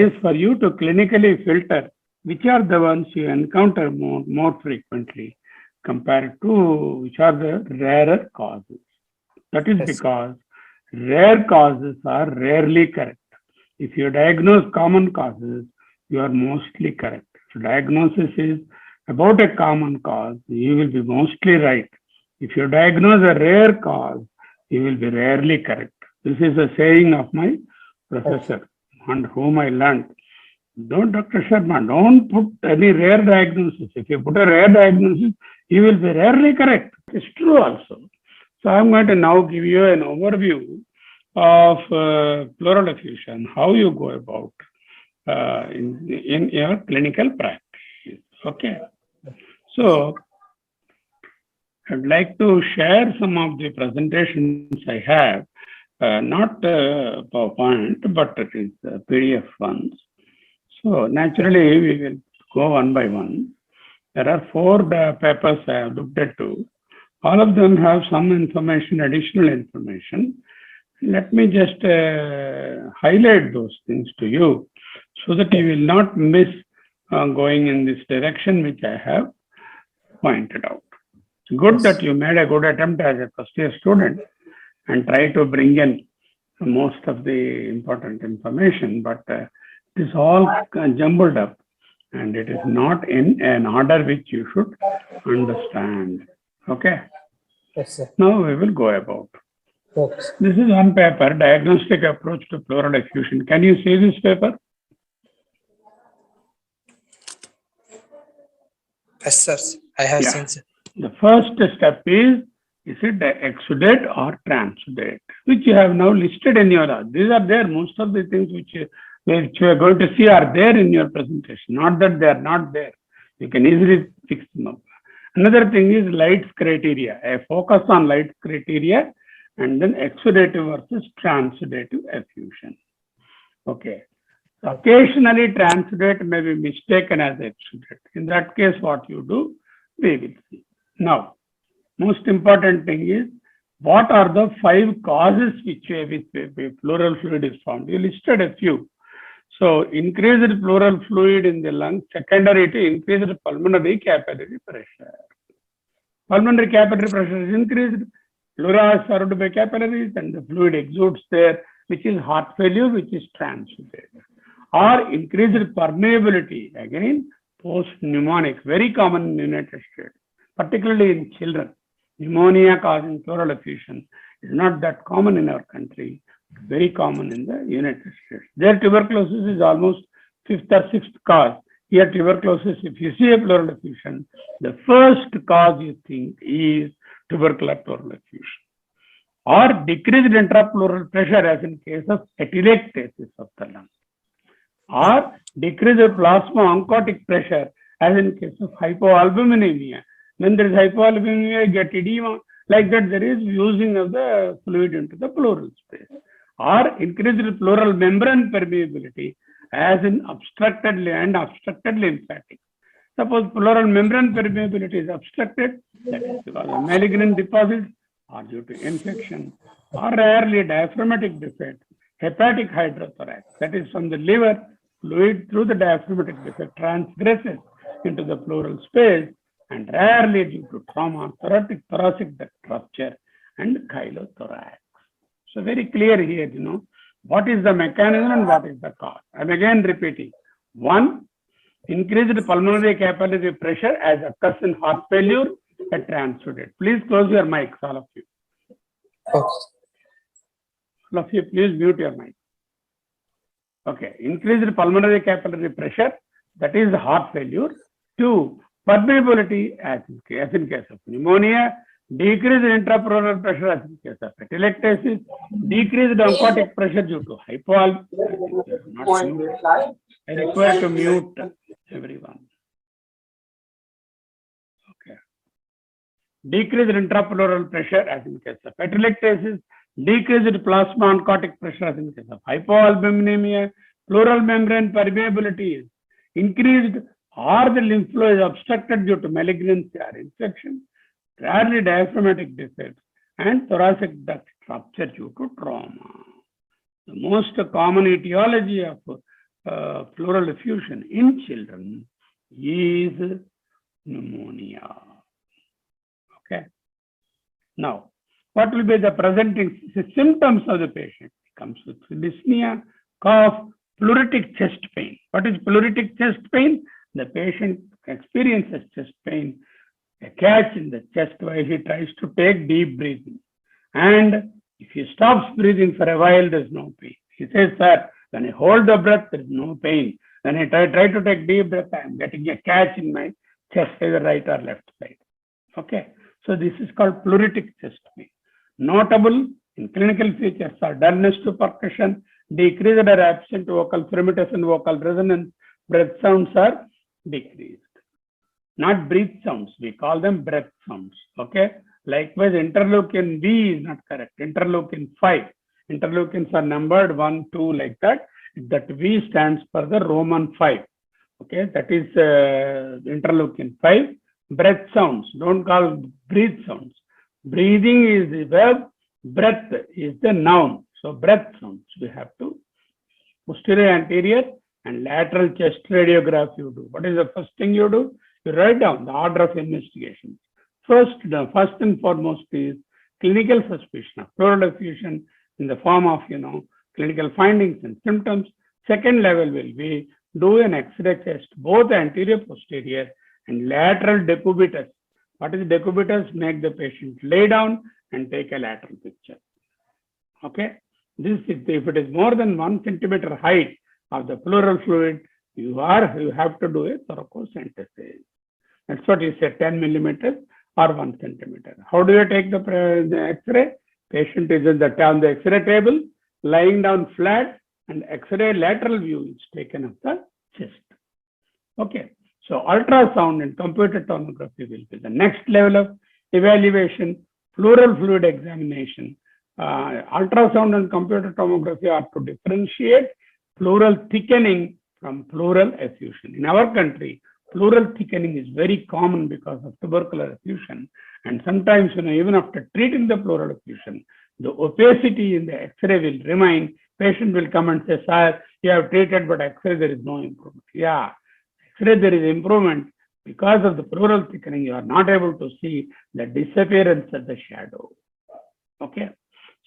is for you to clinically filter which are the ones you encounter more frequently compared to which are the rarer causes. That is because rare causes are rarely correct. If you diagnose common causes, you are mostly correct. If diagnosis is about a common cause, you will be mostly right. If you diagnose a rare cause, you will be rarely correct. This is a saying of my professor, under whom I learned. Dr. Sharma, don't put any rare diagnosis. If you put a rare diagnosis, you will be rarely correct. It's true also. So I'm going to now give you an overview of pleural effusion, how you go about in your clinical practice. Okay. So I'd like to share some of the presentations I have, not PowerPoint, but it is PDF ones. So naturally, we will go one by one. There are 4 papers I have looked at too. All of them have some information, additional information. Let me just highlight those things to you so that you will not miss going in this direction which I have pointed out. It's good that you made a good attempt as a first year student and try to bring in most of the important information, but it is all jumbled up and it is not in an order which you should understand. Okay? Yes, sir. Now we will go about. Yes. This is one paper, Diagnostic Approach to Pleural Effusion. Can you see this paper? Yes, sir. I have seen, sir. The first step is it exudate or transudate, which you have now listed in your, these are there, most of the things which you are going to see are there in your presentation, not that they are not there. You can easily fix them up. Another thing is Light's criteria. I focus on Light's criteria and then exudative versus transudative effusion. Okay. Occasionally transudate may be mistaken as exudate. In that case, what you do, we will see. Now, most important thing is, what are the 5 causes which pleural fluid is formed? You listed a few. So, increased pleural fluid in the lungs, secondary to increased pulmonary capillary pressure. Pulmonary capillary pressure is increased, pleura is served by capillaries and the fluid exudes there, which is heart failure, which is transudate. Or increased permeability, again, post-pneumonic, very common in the United States, particularly in children. Pneumonia causing pleural effusion is not that common in our country, very common in the United States. Their tuberculosis is almost 5th or 6th cause. Here tuberculosis, if you see a pleural effusion, the first cause you think is tubercular pleural effusion. Or decreased intrapleural pressure as in case of atelectasis of the lung. Or decreased plasma oncotic pressure as in case of hypoalbuminemia. When there is hypoalbuminemia, get edema, like that there is using of the fluid into the pleural space. Or increased pleural membrane permeability as in obstructed and obstructed lymphatic. Suppose pleural membrane permeability is obstructed, that is because of malignant deposits or due to infection, or rarely diaphragmatic defect, hepatic hydrothorax, that is from the liver, fluid through the diaphragmatic defect transgresses into the pleural space, and rarely due to trauma, thoracic duct rupture, and chylothorax. So very clear here, what is the mechanism and what is the cause. I'm again repeating. 1, increased pulmonary capillary pressure as occurs in heart failure at transudate. Please close your mics, all of you. Okay. All of you, please mute your mic. Okay, increased pulmonary capillary pressure, that is heart failure. 2, permeability as in case of pneumonia, decreased intrapleural pressure as in case of atelectasis, decreased oncotic pressure due to hypoalbuminemia. I require to mute everyone. Okay. Decreased intrapleural pressure as in case of atelectasis, decreased plasma oncotic pressure as in case of hypoalbuminemia, pleural membrane permeability is increased, or the lymph flow is obstructed due to malignancy or infection, rarely diaphragmatic defects, and thoracic duct rupture due to trauma. The most common etiology of pleural effusion in children is pneumonia. Okay. Now, what will be the presenting symptoms of the patient? It comes with dyspnea, cough, pleuritic chest pain. What is pleuritic chest pain? The patient experiences chest pain, a catch in the chest while he tries to take deep breathing. And if he stops breathing for a while, there's no pain. He says, sir, when I hold the breath, there's no pain. When I try to take deep breath, I'm getting a catch in my chest, either right or left side. Okay. So this is called pleuritic chest pain. Notable in clinical features are dullness to percussion, decreased or absent vocal fermentation and vocal resonance, breath sounds are decreased. Not breath sounds, we call them breath sounds. Okay. Likewise, interleukin B is not correct. Interleukin 5. Interleukins are numbered 1, 2, like that. That V stands for the Roman 5. Okay, that is interleukin 5. Breath sounds, don't call breathe sounds. Breathing is the verb, breath is the noun. So breath sounds, we have to posterior, anterior, and lateral chest radiograph you do. What is the first thing you do? You write down the order of investigation. First and foremost is clinical suspicion of pleural effusion in the form of, clinical findings and symptoms. Second level will be do an X-ray test, both anterior, posterior, and lateral decubitus. What is decubitus? Make the patient lay down and take a lateral picture. Okay. This is, if it is more than 1 centimeter height of the pleural fluid, you have to do a thoracocentesis. That's what you said, 10 millimeters or 1 centimeter. How do you take the X-ray? Patient is on the X-ray table, lying down flat, and X-ray lateral view is taken of the chest. Okay. So ultrasound and computed tomography will be the next level of evaluation. Pleural fluid examination. Ultrasound and computed tomography are to differentiate pleural thickening from pleural effusion. In our country, pleural thickening is very common because of tubercular effusion. And sometimes, even after treating the pleural effusion, the opacity in the X-ray will remain. Patient will come and say, sir, you have treated, but X-ray there is no improvement. Yeah, X-ray there is improvement. Because of the pleural thickening, you are not able to see the disappearance of the shadow. Okay.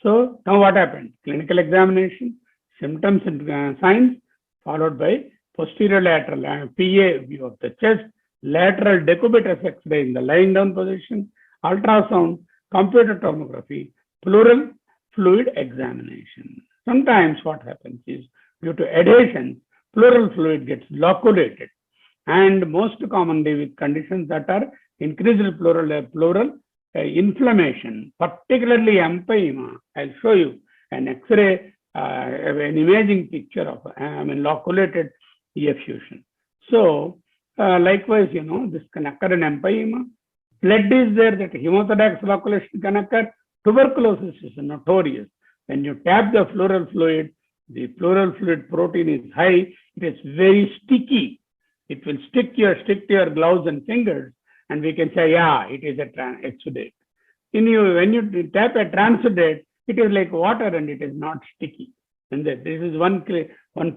So now what happened? Clinical examination, symptoms and signs, followed by posterior lateral PA view of the chest, lateral decubitus X-ray in the lying down position, ultrasound, computed tomography, pleural fluid examination. Sometimes what happens is due to adhesion, pleural fluid gets loculated, and most commonly with conditions that are increased pleural inflammation, particularly empyema. I'll show you an X-ray, an imaging picture of loculated effusion. So likewise, this can occur in empyema. Blood is there, that hemothorax loculation can occur. Tuberculosis is notorious. When you tap the pleural fluid, the pleural fluid protein is high. It is very sticky. It will stick to your gloves and fingers, and we can say, yeah, it is a exudate. When you tap a transudate, it is like water and it is not sticky. And this is one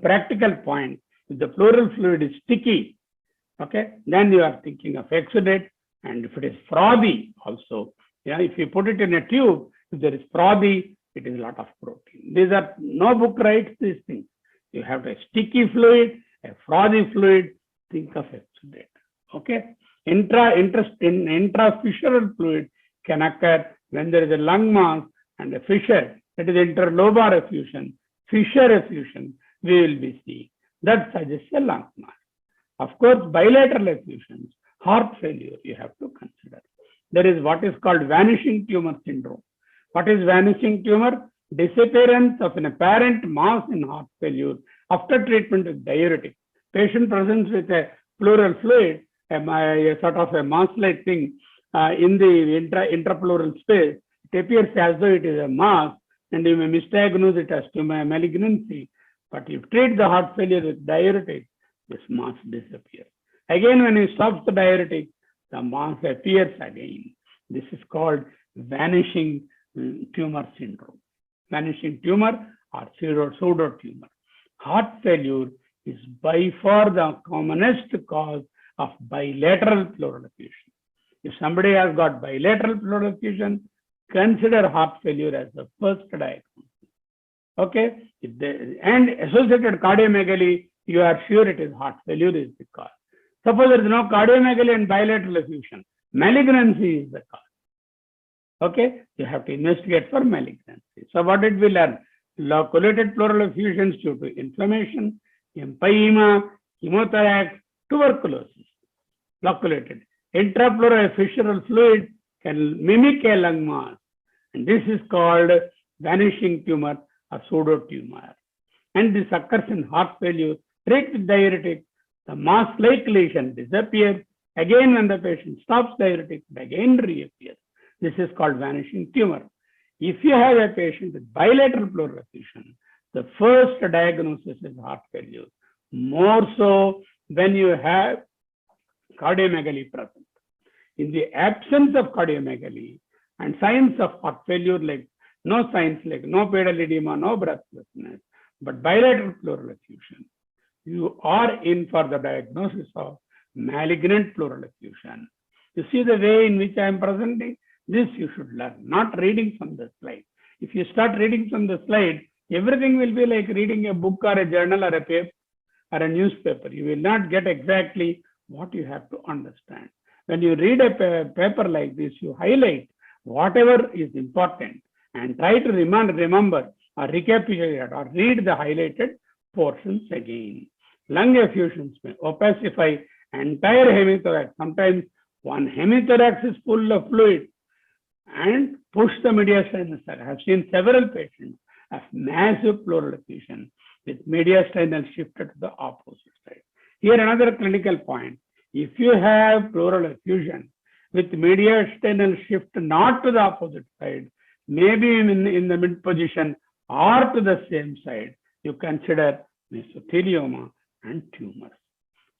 practical point. If the pleural fluid is sticky, okay, then you are thinking of exudate. And if it is frothy also, if you put it in a tube, if there is frothy, it is a lot of protein. These are, no book writes these things. You have a sticky fluid, a frothy fluid, think of exudate. Okay. Intrafissural fluid can occur when there is a lung mass and a fissure, that is interlobar effusion, fissure effusion, we will be seeing. That suggests a lung mass. Of course, bilateral effusions, heart failure, you have to consider. There is what is called vanishing tumor syndrome. What is vanishing tumor? Disappearance of an apparent mass in heart failure after treatment with diuretic. Patient presents with a pleural fluid, a sort of a mass-like thing in the intrapleural space. It appears as though it is a mass, and you may misdiagnose it as tumor malignancy. But if you treat the heart failure with diuretic, this mass disappears. Again, when you stop the diuretic, the mass appears again. This is called vanishing tumor syndrome. Vanishing tumor or pseudo tumor. Heart failure is by far the commonest cause of bilateral pleural effusion. If somebody has got bilateral pleural effusion, consider heart failure as the first diagnosis. Okay, and associated cardiomegaly, you are sure it is heart failure is the cause. Suppose there is no cardiomegaly and bilateral effusion, malignancy is the cause. Okay, you have to investigate for malignancy. So what did we learn? Loculated pleural effusions due to inflammation, empyema, hemothorax, tuberculosis. Loculated. Intrapleural fissural fluid can mimic a lung mass, and this is called vanishing tumor or pseudotumor. And this occurs in heart failure, treat with diuretic, the mass-like lesion disappears. Again, when the patient stops diuretic, it again reappears. This is called vanishing tumor. If you have a patient with bilateral pleural effusion, the first diagnosis is heart failure. More so when you have cardiomegaly present. In the absence of cardiomegaly and signs of heart failure, like no signs like no pedal edema, no breathlessness, but bilateral pleural effusion, you are in for the diagnosis of malignant pleural effusion. You see the way in which I am presenting? This you should learn, not reading from the slide. If you start reading from the slide, everything will be like reading a book or a journal or a paper or a newspaper. You will not get exactly what you have to understand. When you read a paper like this, you highlight whatever is important and try to remember or recapitulate or read the highlighted portions again. Lung effusions may opacify entire hemithorax. Sometimes one hemithorax is full of fluid and push the mediastinal side. I have seen several patients have massive pleural effusion with mediastinal shifted to the opposite side. Here another clinical point. If you have pleural effusion with mediastinal shift not to the opposite side, maybe in the mid position or to the same side, you consider mesothelioma and tumors.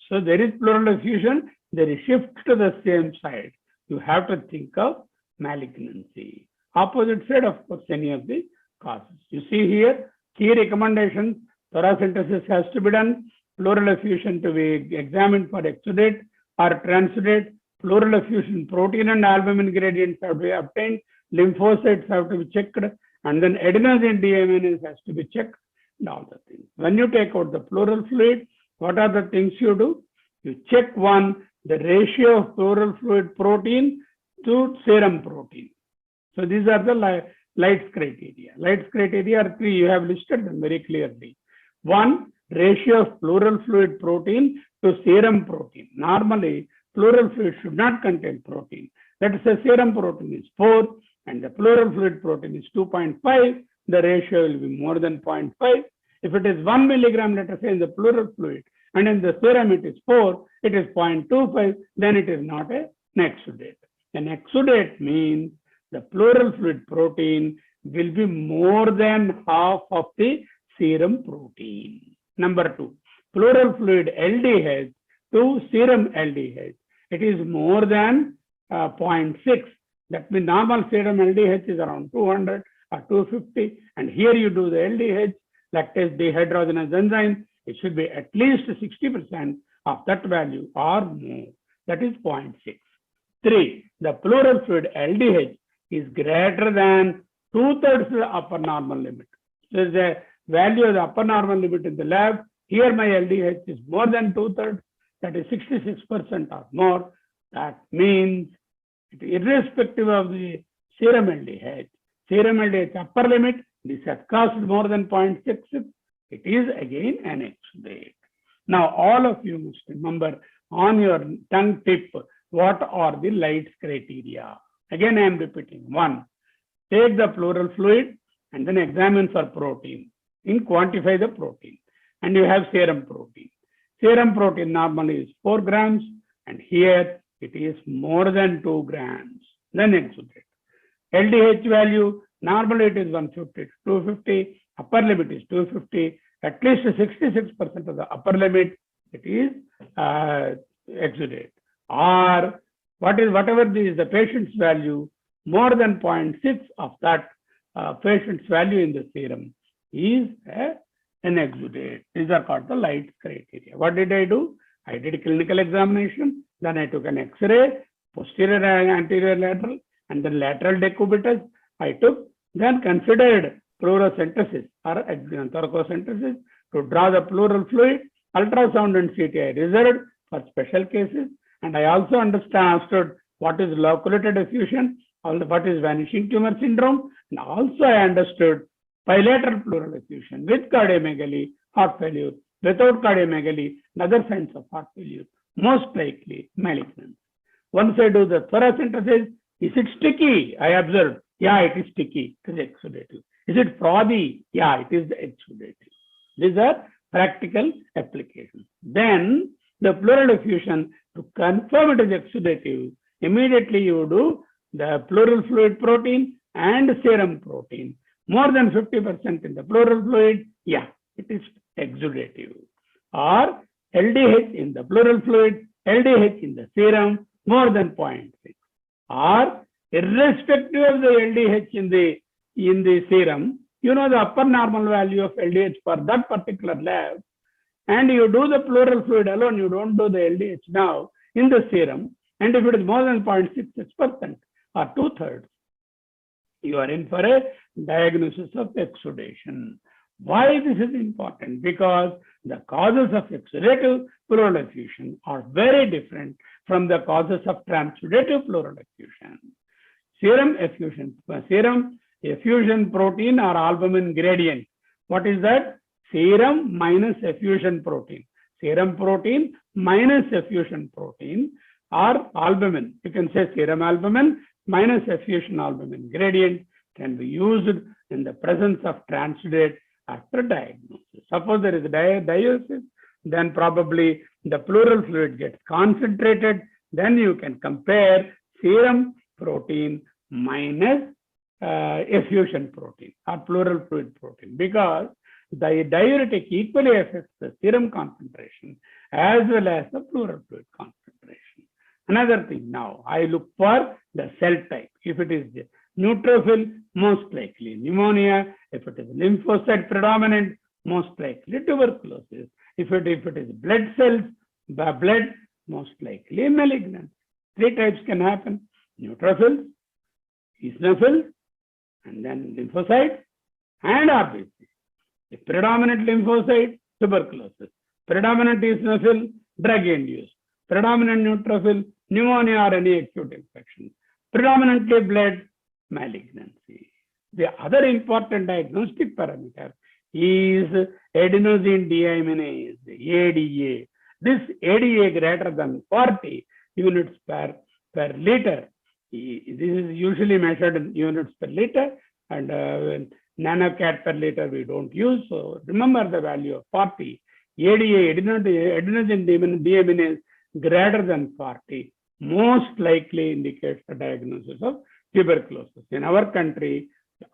So there is pleural effusion, there is shift to the same side. You have to think of malignancy. Opposite side, of course, any of the causes. You see here, key recommendations, thoracentesis has to be done, pleural effusion to be examined for exudate or transudate, pleural effusion protein and albumin gradients have to be obtained, lymphocytes have to be checked, and then adenosine deaminase has to be checked, and all the things. When you take out the pleural fluid, what are the things you do? You check one, the ratio of pleural fluid protein to serum protein. So these are the Light's criteria. Light's criteria are three. You have listed them very clearly. One, ratio of pleural fluid protein to serum protein. Normally, pleural fluid should not contain protein. Let us say serum protein is 4 and the pleural fluid protein is 2.5. The ratio will be more than 0.5. If it is 1 milligram, let us say in the pleural fluid, and in the serum it is 4, it is 0.25, then it is not an exudate. An exudate means the pleural fluid protein will be more than half of the serum protein. Number 2, pleural fluid LDH to serum LDH. It is more than 0.6. That means normal serum LDH is around 200 or 250. And here you do the LDH, lactase dehydrogenase enzyme. It should be at least 60% of that value or more. That is 0.6. 3, the pleural fluid LDH is greater than 2/3 of the upper normal limit. There is a value of the upper normal limit in the lab. Here my LDH is more than 2/3, that is 66% or more. That means, irrespective of the serum LDH upper limit, this has crossed more than 0.66. It is again an exudate. Now, all of you must remember on your tongue tip what are the Light's criteria. Again, I am repeating. 1, take the pleural fluid and then examine for protein. Quantify the protein. And you have serum protein. Serum protein normally is 4 grams, and here it is more than 2 grams. Then exudate. LDH value, normally it is 150 to 250. Upper limit is 250. At least 66% of the upper limit, it is exudate. Or whatever is the patient's value, more than 0.6 of that patient's value in the serum is an exudate. These are called the light criteria. What did I do? I did clinical examination, then I took an X-ray, posterior and anterior lateral, and then lateral decubitus. I took, then considered fluorosynthesis or thoracosynthesis to draw the pleural fluid. Ultrasound and CT I reserved for special cases, and I also understood what is loculated effusion, what is vanishing tumor syndrome, and also I understood bilateral pleural effusion with cardiomegaly, heart failure, without cardiomegaly, and other signs of heart failure, most likely malignant. Once I do the thoracosynthesis, is it sticky? I observed, yeah, it is sticky, it is exudative. Is it frothy? Yeah, it is exudative. These are practical applications. Then the pleural effusion, to confirm it is exudative, immediately you do the pleural fluid protein and serum protein. More than 50% in the pleural fluid, yeah, it is exudative. Or LDH in the pleural fluid, LDH in the serum, more than 0.6. Or irrespective of the LDH in the serum, you know the upper normal value of LDH for that particular lab, and you do the pleural fluid alone, you don't do the LDH now in the serum, and if it is more than 0.66% or 2/3, you are in for a diagnosis of exudation. Why this is important? Because the causes of exudative pleural effusion are very different from the causes of transudative pleural effusion. Serum effusion protein or albumin gradient. What is that? Serum minus effusion protein. Serum protein minus effusion protein or albumin. You can say serum albumin minus effusion albumin gradient can be used in the presence of transudate after diagnosis. Suppose there is a diuresis, then probably the pleural fluid gets concentrated. Then you can compare serum protein minus effusion protein or pleural fluid protein, because the diuretic equally affects the serum concentration as well as the pleural fluid concentration. Another thing, now I look for the cell type. If it is neutrophil, most likely pneumonia. If it is lymphocyte predominant, most likely tuberculosis. If it is blood cells, blood, most likely malignant. Three types can happen: neutrophils, eosinophils, and then lymphocytes and RBC. If predominant lymphocyte, tuberculosis. Predominant eosinophil, drug-induced. Predominant neutrophil, pneumonia or any acute infection. Predominantly blood, malignancy. The other important diagnostic parameter is adenosine deaminase, ADA. This ADA greater than 40 units per liter. This is usually measured in units per liter, and nanocat per liter we don't use. So remember the value of 40. ADA, adenosine deaminase greater than 40, most likely indicates the diagnosis of tuberculosis. In our country,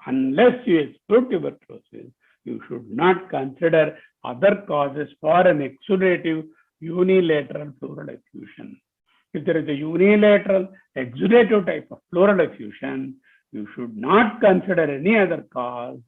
unless you exclude tuberculosis, you should not consider other causes for an exudative unilateral pleural effusion. If there is a unilateral exudative type of pleural effusion, you should not consider any other cause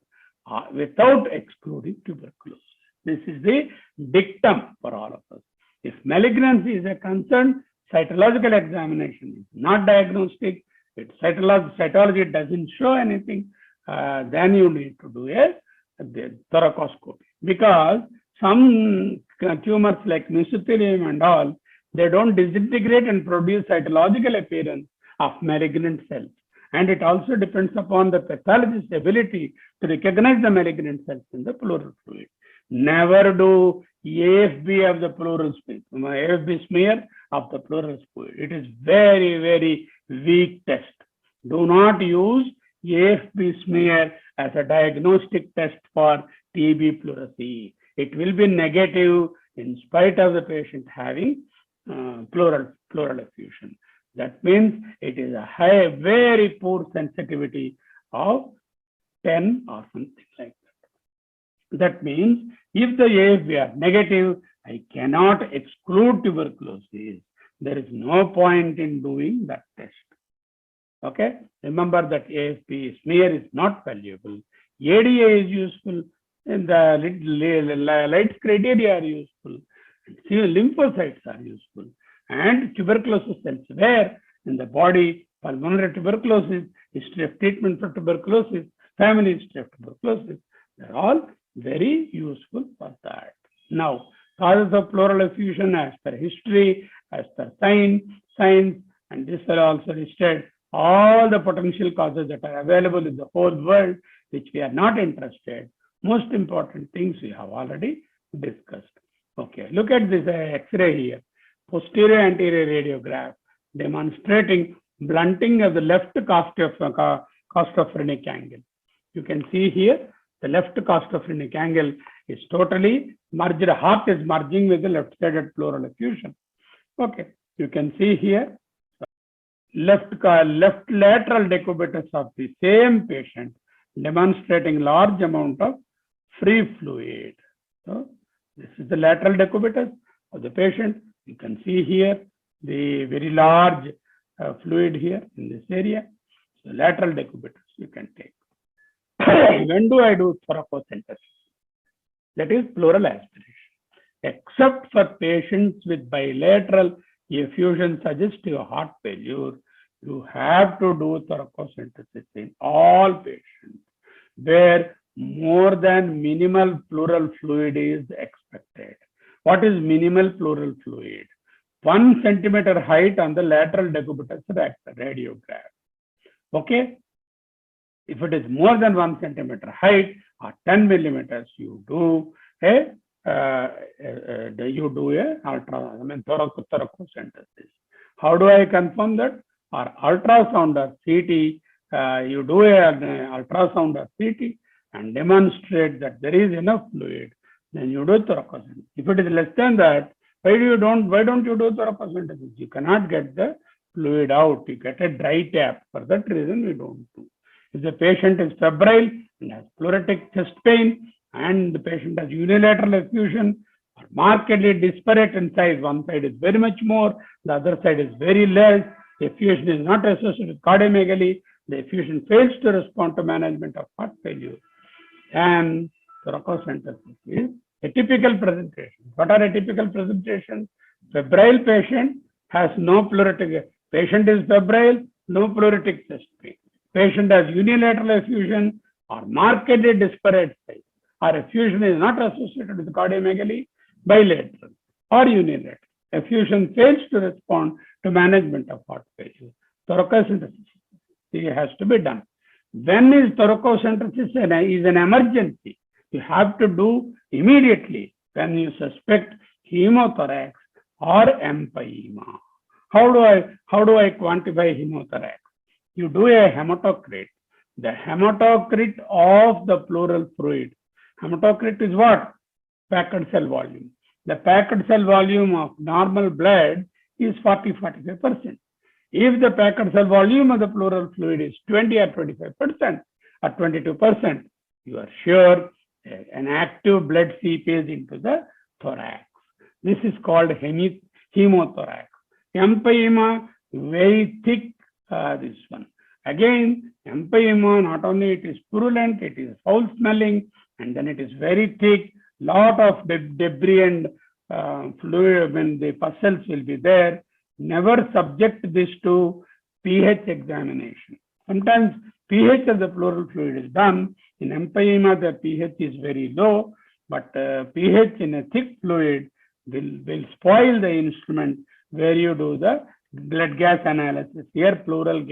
without excluding tuberculosis. This is the dictum for all of us. If malignancy is a concern, cytological examination is not diagnostic. If cytology doesn't show anything, then you need to do a thoracoscopy. Because some tumors like mesothelioma and all, they don't disintegrate and produce cytological appearance of malignant cells. And it also depends upon the pathologist's ability to recognize the malignant cells in the pleural fluid. Never do AFB of the pleural space, AFB smear of the pleural fluid. It is very, very weak test. Do not use AFB smear as a diagnostic test for TB pleurisy. It will be negative in spite of the patient having pleural effusion. That means it is a very poor sensitivity of 10 or something like that. That means if the AFB are negative, I cannot exclude tuberculosis. There is no point in doing that test. Okay, remember that AFB smear is not valuable. ADA is useful. And the light criteria are useful. Lymphocytes are useful. And tuberculosis cells, where in the body, pulmonary tuberculosis, history of treatment for tuberculosis, family history of tuberculosis, they're all very useful for that. Now, causes of pleural effusion as per history, as per science, and this are also listed all the potential causes that are available in the whole world, which we are not interested. Most important things we have already discussed. Okay, look at this X-ray here. Posterior anterior radiograph demonstrating blunting of the left costophrenic angle. You can see here the left costophrenic angle is totally merged. Heart is merging with the left-sided pleural effusion. Okay, you can see here left lateral decubitus of the same patient demonstrating large amount of free fluid. So this is the lateral decubitus of the patient. You can see here the very large fluid here in this area. So lateral decubitus you can take. When do I do thoracosynthesis? That is pleural aspiration. Except for patients with bilateral effusion suggestive heart failure, you have to do thoracosynthesis in all patients where more than minimal pleural fluid is expected. What is minimal pleural fluid? 1 centimeter height on the lateral decubitus radiograph. Okay? If it is more than 1 centimeter height or 10 millimeters, you do a thoracosynthesis. How do I confirm that? Or ultrasound or CT, you do an ultrasound or CT and demonstrate that there is enough fluid, then you do thoracosynthesis. If it is less than that, why don't you do thoracosynthesis? You cannot get the fluid out. You get a dry tap. For that reason, we don't do. If the patient is febrile and has pleuritic chest pain, and the patient has unilateral effusion or markedly disparate in size, one side is very much more, the other side is very less, the effusion is not associated with cardiomegaly, the effusion fails to respond to management of heart failure, and thoracosynthesis is a typical presentation. What are atypical presentations? Febrile patient has no pleuritic, patient is febrile, no pleuritic chest pain. Patient has unilateral effusion or markedly disparate size, or effusion is not associated with cardiomegaly, bilateral or unilateral. Effusion fails to respond to management of heart failure. Thoracosynthesis has to be done. When is thoracosynthesis is an emergency? You have to do immediately when you suspect hemothorax or empyema. How do I quantify hemothorax? You do a hematocrit. The hematocrit of the pleural fluid. Hematocrit is what? Packed cell volume. The packed cell volume of normal blood is 40-45%. If the packed cell volume of the pleural fluid is 20 or 25% or 22%, you are sure an active blood seepage into the thorax. This is called hemothorax. Empyema, very thick, this one. Again, empyema, not only it is purulent, it is foul smelling, and then it is very thick, lot of debris and fluid, when the pustules will be there. Never subject this to pH examination. Sometimes pH of the pleural fluid is done. In empyema, the pH is very low, but pH in a thick fluid will spoil the instrument where you do the blood gas analysis. Here, pleural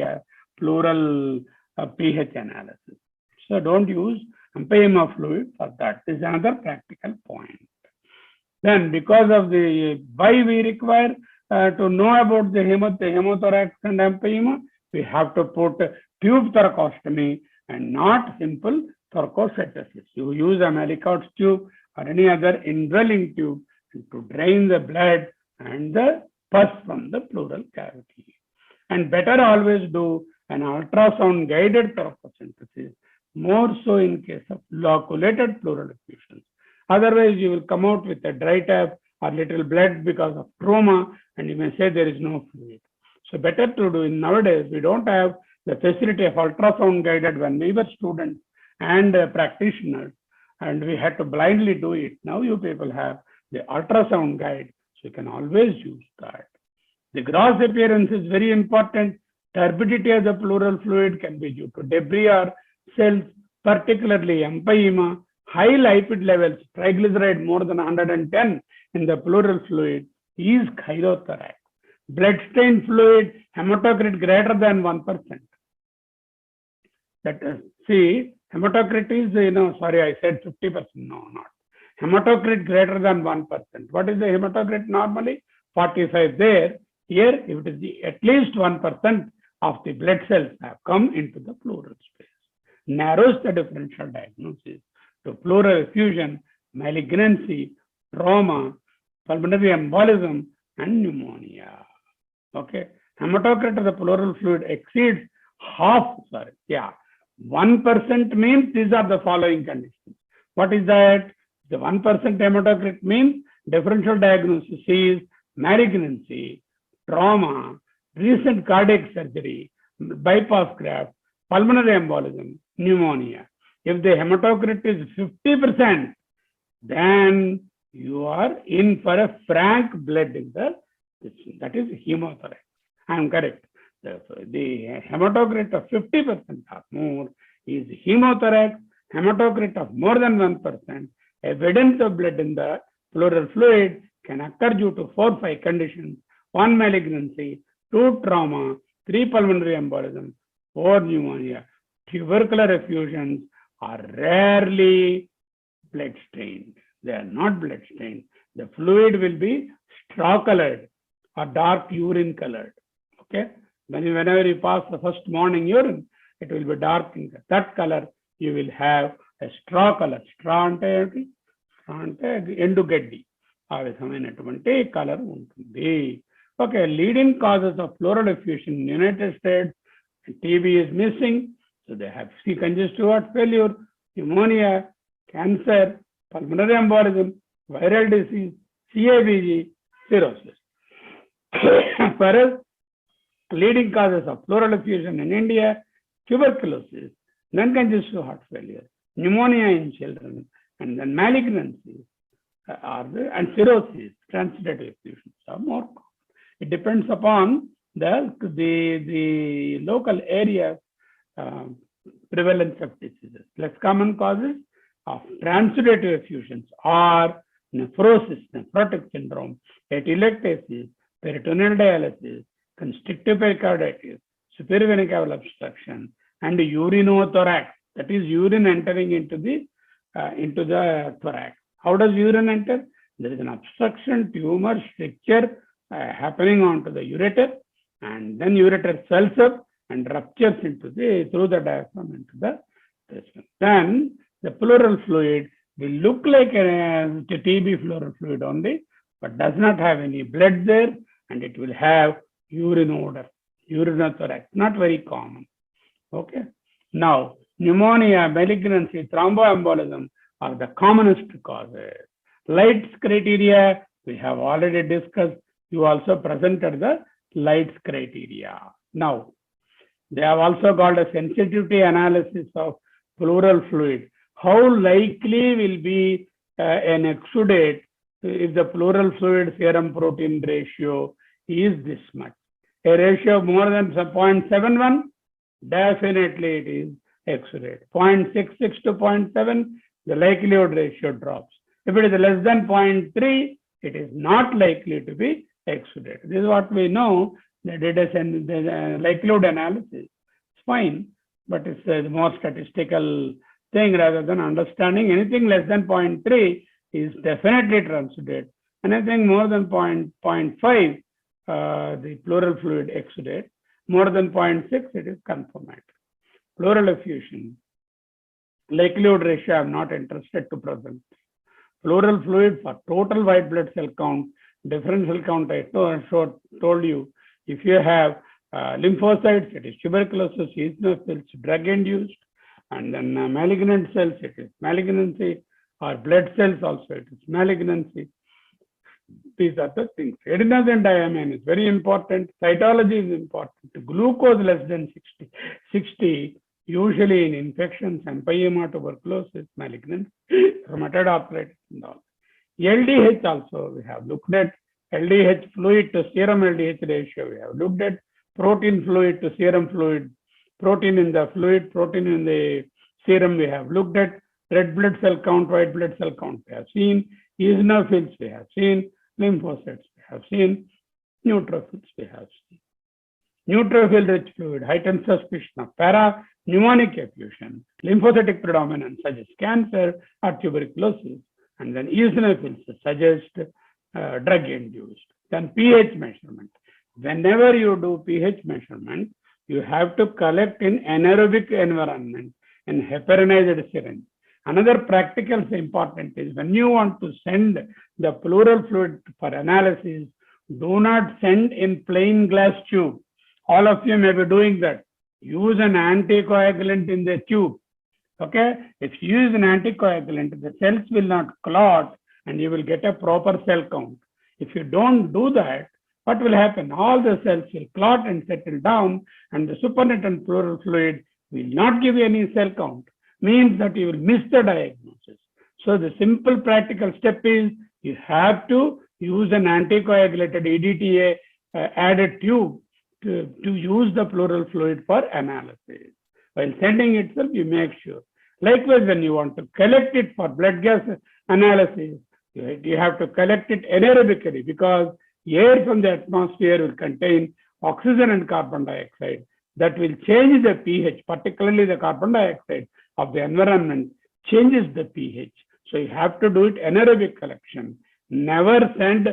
pH analysis. So don't use empyema fluid for that. This is another practical point. Then, because of the why we require to know about the hemothorax and empyema, we have to put tube thoracostomy and not simple thoracosynthesis. You use a Malicot's tube or any other indwelling tube to drain the blood and the pus from the pleural cavity. And better always do an ultrasound guided thoracosynthesis, more so in case of loculated pleural effusions. Otherwise, you will come out with a dry tap or little blood because of trauma, and you may say there is no fluid. So better to do. Nowadays, we don't have the facility of ultrasound guided when we were students and practitioners. and we had to blindly do it. Now you people have the ultrasound guide, so you can always use that. The gross appearance is very important. Turbidity of the pleural fluid can be due to debris or cells, particularly empyema. High lipid levels, triglyceride more than 110 in the pleural fluid is chylothorax. Blood stain fluid, hematocrit greater than 1%. That is, see, hematocrit is, sorry, I said 50%. No, not. Hematocrit greater than 1%. What is the hematocrit normally? 45 there. Here, if it is at least 1% of the blood cells have come into the pleural space. Narrows the differential diagnosis to pleural effusion, malignancy, trauma, pulmonary embolism, and pneumonia. Okay. Hematocrit of the pleural fluid exceeds 1% means these are the following conditions. What is that? The 1% hematocrit means differential diagnosis is malignancy, trauma, recent cardiac surgery, bypass graft, pulmonary embolism, pneumonia. If the hematocrit is 50%, then you are in for a frank blood in the, that is hemothorax. I am correct. The hematocrit of 50% or more is hemothorax. Hematocrit of more than 1%, evidence of blood in the pleural fluid can occur due to 4-5 conditions: 1 malignancy, 2 trauma, 3 pulmonary embolism, 4 pneumonia. Tubercular effusions are rarely blood stained. They are not blood stained. The fluid will be straw colored or dark urine colored. Okay. Whenever you pass the first morning urine, it will be dark in that color. You will have a straw color. Straw ante endu gaddi. ఆ విధమైనటువంటి colour ఉంటుంది. Okay, leading causes of pleural effusion in United States, TB is missing, so they have congestive heart failure, pneumonia, cancer, pulmonary embolism, viral disease, CABG, cirrhosis. As far as leading causes of pleural effusion in India, tuberculosis, non-congestive heart failure, pneumonia in children, and then malignancy, and cirrhosis, transitive effusions are more common. It depends upon the local area prevalence of diseases. Less common causes of transitive effusions are nephrosis, nephrotic syndrome, atelectasis, peritoneal dialysis, constrictive pericarditis, superior vena cava obstruction, and urinothorax. That is urine entering into the thorax. How does urine enter? There is an obstruction, tumor, stricture happening onto the ureter, and then ureter swells up and ruptures through the diaphragm into the system. Then the pleural fluid will look like a TB pleural fluid only, but does not have any blood there, and it will have urine odor, urinothorax, not very common. Okay. Now, pneumonia, malignancy, thromboembolism are the commonest causes. Lights criteria, we have already discussed. You also presented the lights criteria. Now, they have also got a sensitivity analysis of pleural fluid. How likely will be an exudate if the pleural fluid serum protein ratio is this much? A ratio of more than 0.71, definitely it is exudate. 0.66 to 0.7, the likelihood ratio drops. If it is less than 0.3, it is not likely to be exudate. This is what we know. They did a likelihood analysis. It's fine, but it's a more statistical thing rather than understanding. Anything less than 0.3 is definitely transudate. Anything more than 0.5, the pleural fluid exudate. More than 0.6, it is confirmatory. Pleural effusion, likelihood ratio, I am not interested to present. Pleural fluid for total white blood cell count, differential count, I told you. If you have lymphocytes, it is tuberculosis, eosinophils, drug-induced, and then malignant cells, it is malignancy, or blood cells also, it is malignancy. These are the things. Adenosine diamine is very important. Cytology is important. Glucose less than 60 usually in infections, empyema, tuberculosis, malignancy, rheumatoid arthritis and all. LDH also we have looked at. LDH fluid to serum LDH ratio we have looked at. Protein fluid to serum fluid. Protein in the fluid, protein in the serum we have looked at. Red blood cell count, white blood cell count we have seen. Eosinophils we have seen. Lymphocytes we have seen. Neutrophils we have seen. Neutrophil rich fluid, heightened suspicion of para-pneumonic effusion, lymphocytic predominance suggests cancer or tuberculosis, and then eosinophils suggest drug-induced. Then pH measurement. Whenever you do pH measurement, you have to collect in anaerobic environment and heparinized syringe. Another practical important is when you want to send the pleural fluid for analysis, do not send in plain glass tube. All of you may be doing that. Use an anticoagulant in the tube. Okay? If you use an anticoagulant, the cells will not clot and you will get a proper cell count. If you don't do that, what will happen? All the cells will clot and settle down, and the supernatant pleural fluid will not give you any cell count. Means that you will miss the diagnosis. So the simple practical step is you have to use an anticoagulated EDTA added tube to use the pleural fluid for analysis. While sending itself, you make sure. Likewise, when you want to collect it for blood gas analysis, you have to collect it anaerobically because air from the atmosphere will contain oxygen and carbon dioxide. That will change the pH, particularly the carbon dioxide of the environment changes the pH. So you have to do it anaerobic collection. Never send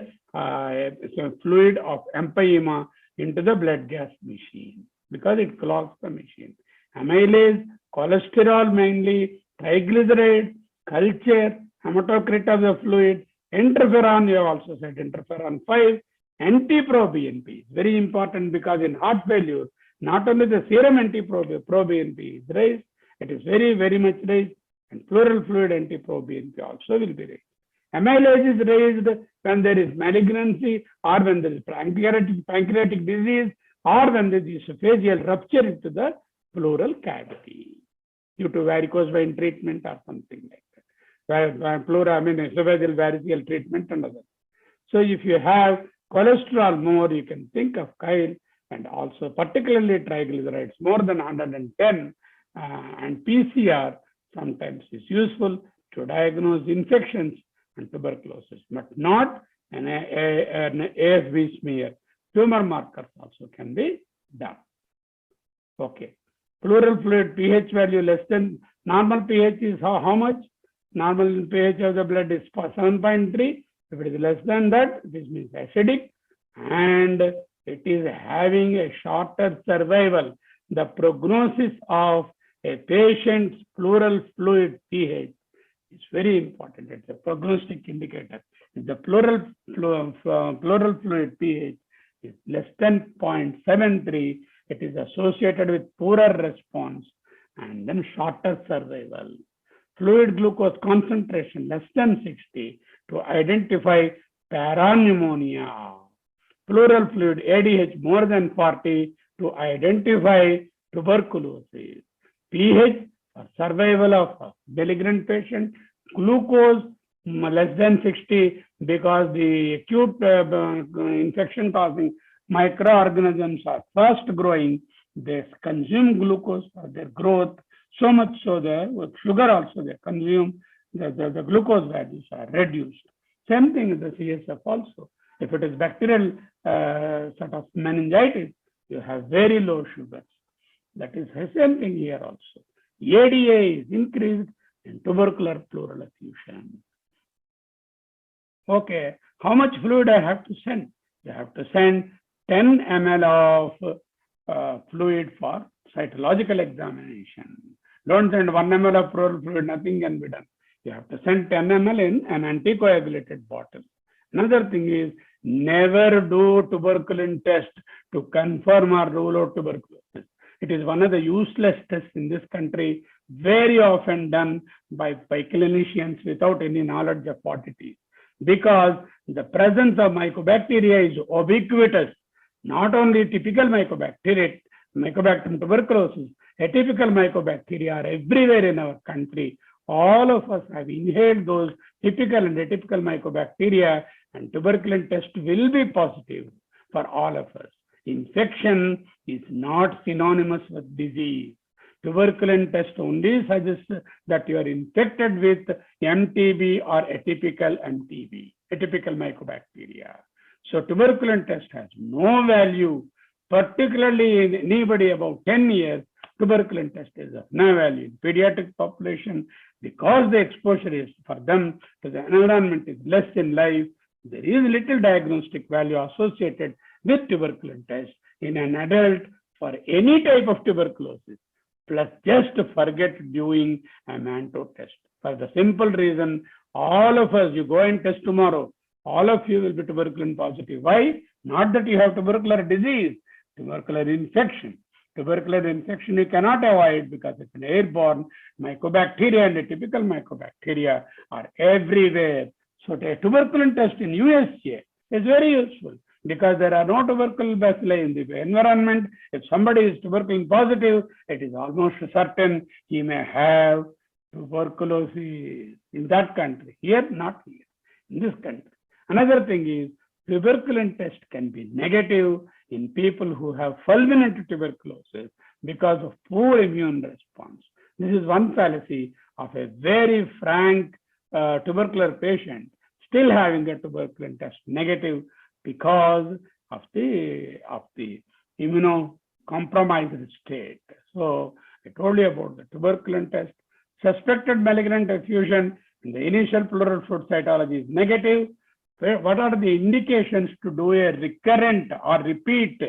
fluid of empyema into the blood gas machine because it clogs the machine. Amylase, cholesterol mainly, triglyceride, culture, hematocrit of the fluid, interferon, you have also said interferon 5, anti-proBNP is very important because in heart failure, not only the serum anti-proBNP is raised, it is very, very much raised, and pleural fluid anti-proBNP also will be raised. Amylase is raised when there is malignancy or when there is pancreatic disease or when there is esophageal rupture into the pleural cavity due to varicose vein treatment or something like that. Esophageal variceal treatment and others. So if you have cholesterol more, you can think of chyle, and also particularly triglycerides more than 110 and PCR sometimes is useful to diagnose infections and tuberculosis, but not an AFB smear. Tumor markers also can be done. Okay. Pleural fluid pH value less than normal pH is how much? Normal pH of the blood is 7.3. If it is less than that, this means acidic, and it is having a shorter survival. The prognosis of a patient's pleural fluid pH is very important. It's a prognostic indicator. If the pleural fluid pH is less than 0.73, it is associated with poorer response and then shorter survival. Fluid glucose concentration less than 60 to identify parapneumonia. Pleural fluid ADH more than 40 to identify tuberculosis. pH for survival of a malignant patient. Glucose less than 60 because the acute infection causing microorganisms are fast growing. They consume glucose for their growth, so much so the sugar also they consume, the glucose values are reduced. Same thing with the CSF also. If it is bacterial sort of meningitis, you have very low sugars. That is the same thing here also. ADA is increased in tubercular pleural effusion. Okay, how much fluid I have to send? You have to send 10 ml of fluid for cytological examination. Don't send 1 ml of pleural fluid, nothing can be done. You have to send 10 ml in an anticoagulated bottle. Another thing is never do tuberculin test to confirm or rule out tuberculosis. It is one of the useless tests in this country, very often done by clinicians without any knowledge of what it is. Because the presence of mycobacteria is ubiquitous, not only typical mycobacteria, Mycobacterium tuberculosis, atypical mycobacteria are everywhere in our country. All of us have inhaled those typical and atypical mycobacteria, and tuberculin test will be positive for all of us. Infection is not synonymous with disease. Tuberculin test only suggests that you are infected with MTB or atypical MTB, atypical mycobacteria. So tuberculin test has no value, particularly in anybody above 10 years. Tuberculin test is of no value. In pediatric population, because the exposure is for them to the environment is less in life, there is little diagnostic value associated with tuberculin test in an adult for any type of tuberculosis. Plus, just forget doing a Manto test. For the simple reason, all of us, you go and test tomorrow, all of you will be tuberculin positive. Why? Not that you have tubercular disease, tubercular infection. Tubercular infection you cannot avoid because it's an airborne. Mycobacteria and atypical mycobacteria are everywhere. So a tuberculin test in USA is very useful because there are no tubercle bacilli in the environment. If somebody is tuberculin positive, it is almost certain he may have tuberculosis in that country. Here, not here, in this country. Another thing is, tuberculin test can be negative in people who have fulminant tuberculosis because of poor immune response. This is one fallacy of a very frank tubercular patient still having a tuberculin test negative because of the immunocompromised state. So I told you about the tuberculin test. Suspected malignant effusion in the initial pleural fluid cytology is negative. What are the indications to do a recurrent or repeat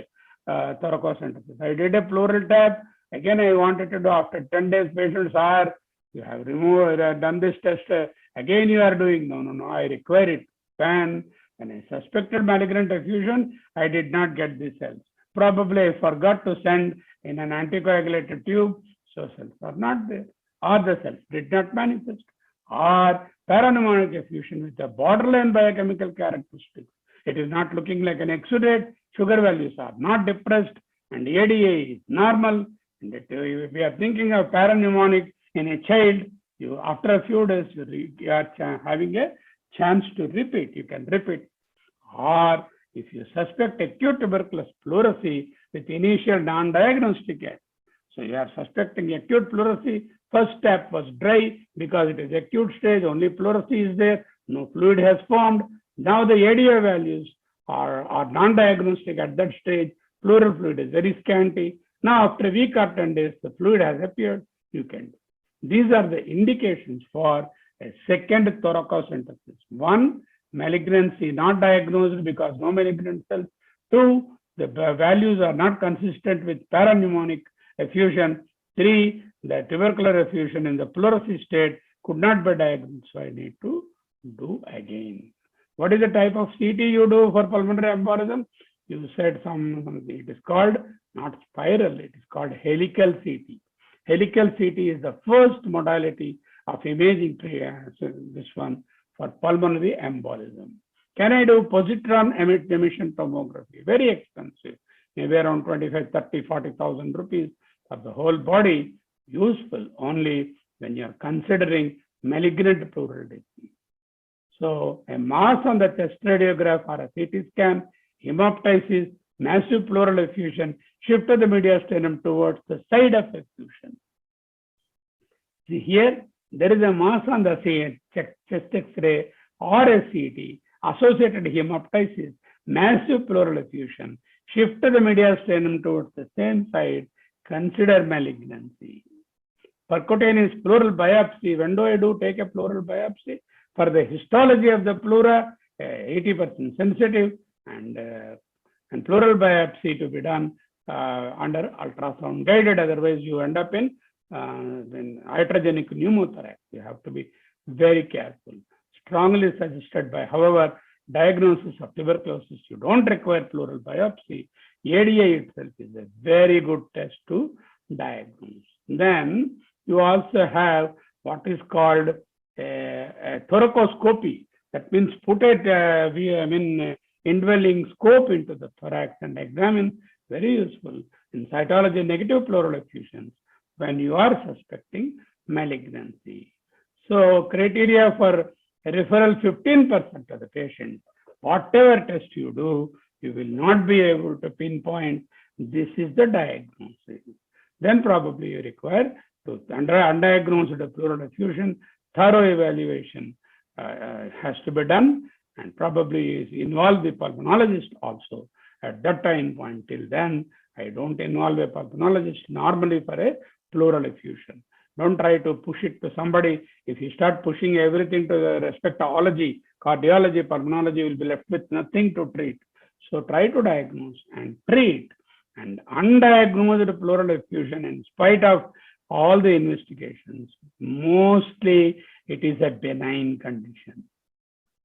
thoracocentesis? I did a pleural tap. Again, I wanted to do after 10 days, patients are, you have removed, done this test. Again, you are doing, no, I require it. When I suspected malignant effusion, I did not get the cells. Probably I forgot to send in an anticoagulated tube, so cells are not there. Or the cells did not manifest. Or parapneumonic effusion with a borderline biochemical characteristics. It is not looking like an exudate. Sugar values are not depressed, and ADA is normal. And if we are thinking of parapneumonic in a child, you after a few days you are having a chance to repeat. You can repeat. Or if you suspect acute tuberculosis pleurisy with initial non-diagnostic act. So you are suspecting acute pleurisy. First step was dry because it is acute stage, only pleurisy is there, no fluid has formed. Now the ADA values are non-diagnostic at that stage. Pleural fluid is very scanty. Now after a week or 10 days, the fluid has appeared, you can do. These are the indications for a second thoracocentesis. One, malignancy not diagnosed because no malignant cells. Two, the values are not consistent with parapneumonic effusion. Three, the tubercular effusion in the pleurisy state could not be diagnosed, so I need to do again. What is the type of CT you do for pulmonary embolism? You said something. It is called not spiral, it is called helical CT. Helical CT is the first modality of imaging, this one, for pulmonary embolism. Can I do positron emission tomography? Very expensive, maybe around 25, 30, 40,000 rupees for the whole body. Useful only when you are considering malignant pleural disease. So a mass on the chest radiograph or a CT scan, hemoptysis, massive pleural effusion, shift of the mediastinum towards the side of effusion. See here, there is a mass on the chest X-ray or a CT, associated hemoptysis, massive pleural effusion, shift of the mediastinum towards the same side, consider malignancy. Percutaneous pleural biopsy, when do I do take a pleural biopsy? For the histology of the pleura, 80% sensitive, and pleural biopsy to be done under ultrasound guided, otherwise you end up in iatrogenic pneumothorax. You have to be very careful. Strongly suggested by, however, diagnosis of tuberculosis, you don't require pleural biopsy. ADA itself is a very good test to diagnose. Then you also have what is called a thoracoscopy. That means put indwelling scope into the thorax and examine. Very useful. in cytology negative pleural effusions when you are suspecting malignancy. So criteria for referral 15% of the patient, whatever test you do, you will not be able to pinpoint this is the diagnosis. Then probably you require to undiagnosed pleural effusion, thorough evaluation has to be done, and probably involve the pulmonologist also at that time point. Till then, I don't involve a pulmonologist normally for a pleural effusion. Don't try to push it to somebody. If you start pushing everything to the respectology, cardiology, pulmonology will be left with nothing to treat. So try to diagnose and treat. And undiagnosed pleural effusion, in spite of all the investigations, mostly it is a benign condition.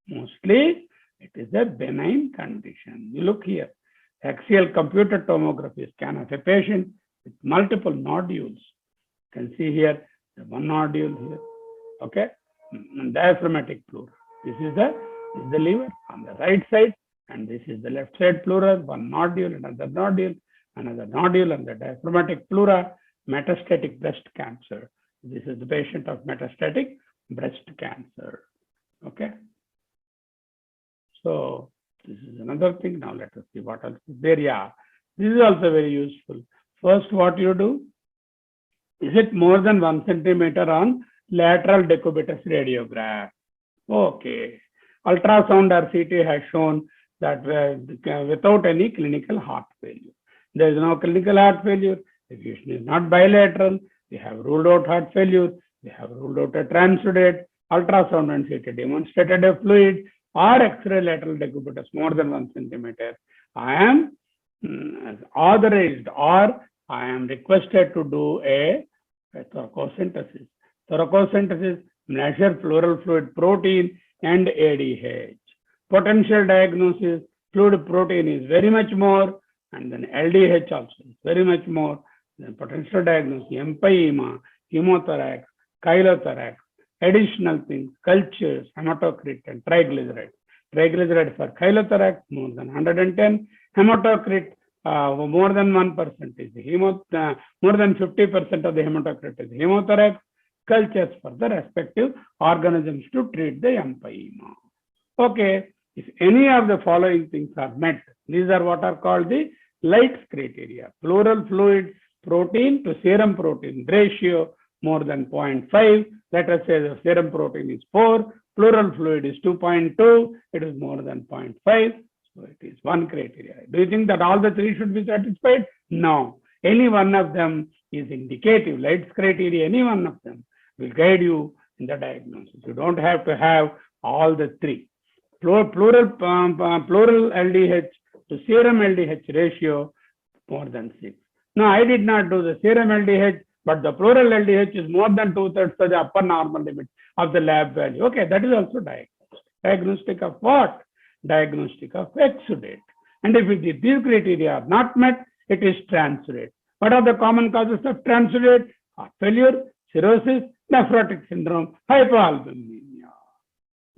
Mostly it is a benign condition. You look here, axial computed tomography scan of a patient with multiple nodules. You can see here the one nodule here, okay, diaphragmatic pleural. This is the liver on the right side, and this is the left side pleural, one nodule, another nodule on the diaphragmatic pleura, metastatic breast cancer. This is the patient of metastatic breast cancer, okay. So this is another thing. Now let us see what else is there. Yeah, this is also very useful. First, what you do, is it more than 1 centimeter on lateral decubitus radiograph? Okay. Ultrasound or CT has shown that without any clinical heart failure. There is no clinical heart failure. The effusion is not bilateral. We have ruled out heart failure. We have ruled out a transudate. Ultrasound and CT demonstrated a fluid or X-ray lateral decubitus more than 1 centimeter. I am authorized or I am requested to do a thoracosynthesis. Thoracosynthesis measure pleural fluid protein and ADH. Potential diagnosis, fluid protein is very much more, and then LDH also is very much more. Then potential diagnosis, empyema, hemothorax, chylothorax, additional things, cultures, hematocrit and triglyceride. Triglyceride for chylothorax more than 110, hematocrit more than 1% is more than 50% of the hematocrit is hemothorax. Cultures for the respective organisms to treat the empyema. Okay, if any of the following things are met, these are what are called the Light's criteria. Pleural fluid protein to serum protein ratio more than 0.5. Let us say the serum protein is 4, pleural fluid is 2.2, it is more than 0.5. So it is one criteria. Do you think that all the three should be satisfied? No. Any one of them is indicative. Light's criteria, any one of them will guide you in the diagnosis. You don't have to have all the three. Pleural LDH to serum LDH ratio more than 6. No, I did not do the serum LDH, but the pleural LDH is more than 2/3 of the upper normal limit of the lab value. Okay, that is also diagnostic. Diagnostic of what? Diagnostic of exudate. And if these criteria are not met, it is transudate. What are the common causes of transudate? Heart failure, cirrhosis, nephrotic syndrome, hypoalbuminemia.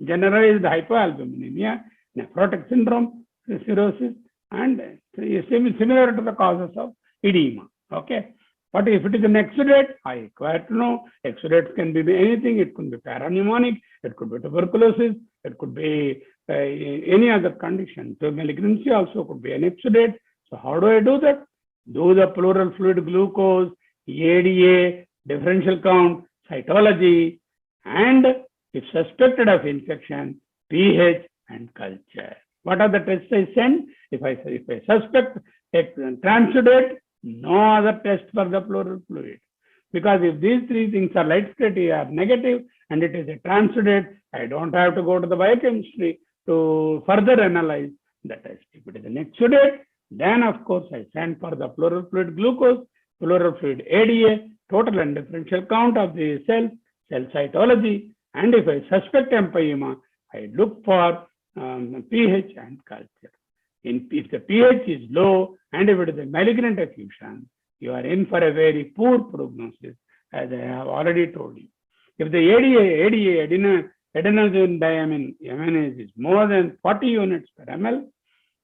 Generalized hypoalbuminemia, nephrotic syndrome, cirrhosis, and similar to the causes of edema. Okay. But if it is an exudate, I require to know. Exudates can be anything. It could be parapneumonic, it could be tuberculosis, it could be any other condition. So malignancy also could be an exudate. So how do I do that? Do the pleural fluid glucose, ADA, differential count, cytology, and if suspected of infection, pH and culture. What are the tests I send? If I suspect a transudate, no other test for the pleural fluid. Because if these three things are Light's criteria are negative and it is a transudate, I don't have to go to the biochemistry to further analyze the test. If it is an exudate, then of course I send for the pleural fluid glucose, pleural fluid ADA, total and differential count of the cells, cell cytology, and if I suspect empyema, I look for pH and culture. If the pH is low and if it is a malignant effusion, you are in for a very poor prognosis, as I have already told you. If the ADA, adenosine diaminase is more than 40 units per ml,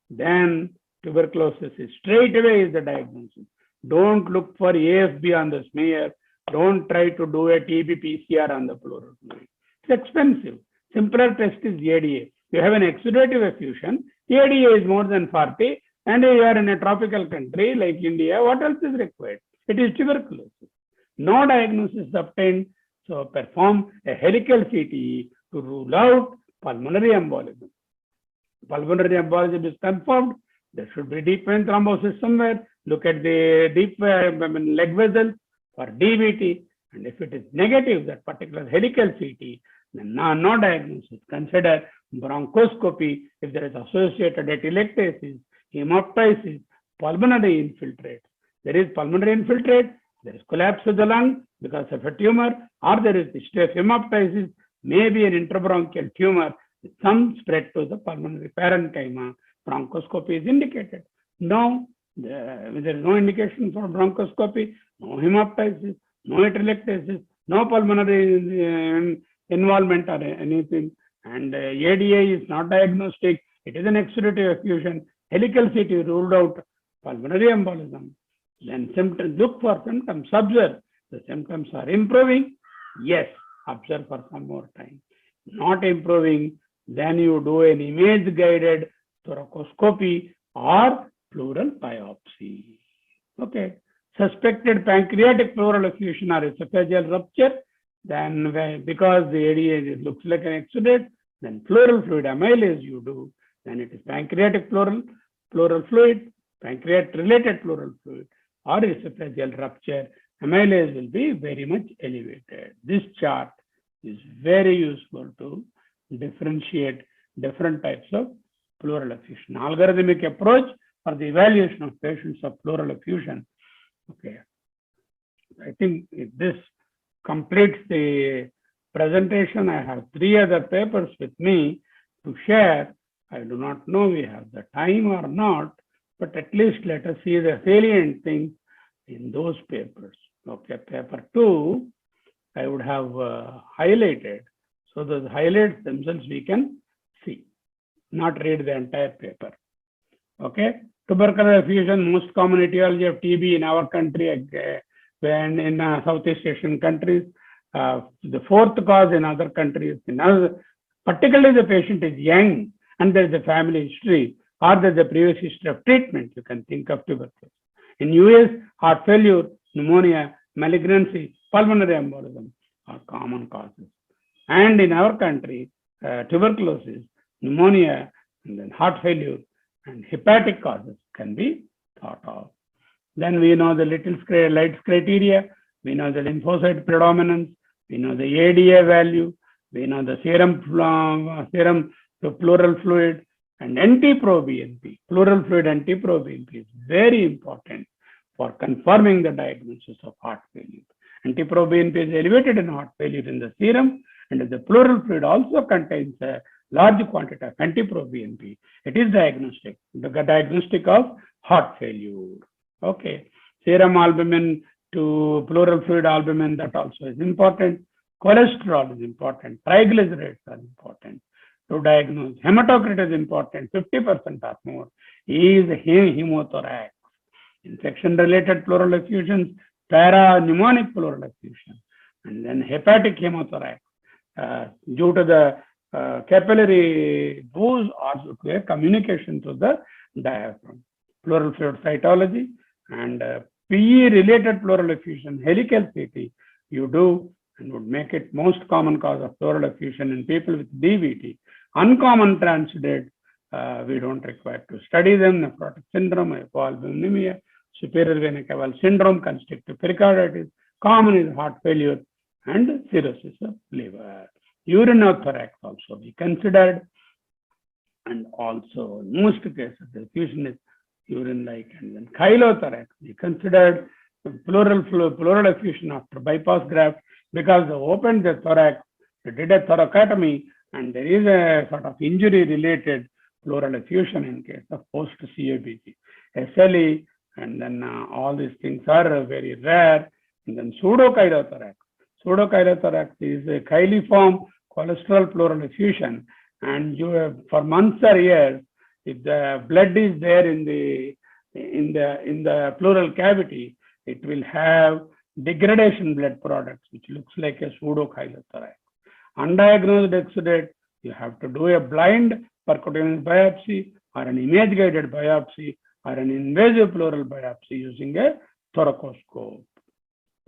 then tuberculosis is straight away is the diagnosis. Don't look for AFB on the smear. Don't try to do a TB PCR on the pleural fluid. It's expensive. Simpler test is ADA. You have an exudative effusion. ADA is more than 40, and you are in a tropical country like India. What else is required? It is tuberculosis. No diagnosis obtained, so perform a helical CTE to rule out pulmonary embolism. Pulmonary embolism is confirmed. There should be deep vein thrombosis somewhere. Look at the deep leg vessels for DVT, and if it is negative, that particular helical CT, then no diagnosis. Consider bronchoscopy if there is associated atelectasis, hemoptysis, pulmonary infiltrate. There is pulmonary infiltrate, there is collapse of the lung because of a tumor, or there is history of hemoptysis, maybe an intrabronchial tumor with some spread to the pulmonary parenchyma. Bronchoscopy is indicated. No, there is no indication for bronchoscopy, no hemoptysis, no atelectasis, no pulmonary involvement or anything. And ADA is not diagnostic. It is an exudative effusion. Helical CT ruled out pulmonary embolism. Then symptoms, look for symptoms, observe. The symptoms are improving. Yes, observe for some more time. Not improving, then you do an image-guided thoracoscopy or pleural biopsy. Okay. Suspected pancreatic pleural effusion or esophageal rupture, then because the ADA looks like an exudate, then pleural fluid amylase you do, then it is pancreatic pleural fluid, pancreatic-related pleural fluid, or esophageal rupture. Amylase will be very much elevated. This chart is very useful to differentiate different types of pleural effusion. Algorithmic approach for the evaluation of patients of pleural effusion. Okay. I think if this completes the presentation, I have 3 other papers with me to share. I do not know we have the time or not, but at least let us see the salient things in those papers. Okay, paper 2, I would have highlighted. So those highlights themselves we can see, not read the entire paper. Okay, tubercular effusion, most common etiology of TB in our country, when in Southeast Asian countries. The 4th cause in other countries, particularly the patient is young and there is a family history or there is a previous history of treatment, you can think of tuberculosis. In US, heart failure, pneumonia, malignancy, pulmonary embolism are common causes. And in our country, tuberculosis, pneumonia, and then heart failure and hepatic causes can be thought of. Then we know the lights criteria, we know the lymphocyte predominance, we know the ADA value, we know the serum to pleural fluid, and NT-proBNP, pleural fluid NT-proBNP is very important for confirming the diagnosis of heart failure. NT-proBNP is elevated in heart failure in the serum, and the pleural fluid also contains a large quantity of NT-proBNP. It is diagnostic, the diagnostic of heart failure. Okay, serum albumin to pleural fluid albumin, that also is important. Cholesterol is important. Triglycerides are important to diagnose. Hematocrit is important, 50% or more. Is hemothorax. Infection-related pleural effusions, para-pneumonic pleural effusion, and then hepatic hemothorax due to the capillary booze or to a communication to the diaphragm. Pleural fluid cytology and PE-related pleural effusion, helical CT, you do and would make it most common cause of pleural effusion in people with DVT. Uncommon transudate, we don't require to study them. Nephrotic syndrome, hypoalbuminemia, superior vena cava syndrome, constrictive pericarditis, common is heart failure and cirrhosis of liver. Urinothorax also be considered, and also in most cases the effusion is urine-like, and then chylothorax be considered. Pleural effusion after bypass graft because they opened the thorax, they did a thoracotomy, and there is a sort of injury-related pleural effusion in case of post-CABG. SLE, and then all these things are very rare. And then pseudochylothorax. Pseudochylothorax is a chyliform cholesterol pleural effusion, and you have, for months or years, if the blood is there in in the pleural cavity, it will have degradation blood products, which looks like a pseudochylothorax. Undiagnosed exudate, you have to do a blind percutaneous biopsy or an image-guided biopsy or an invasive pleural biopsy using a thoracoscope.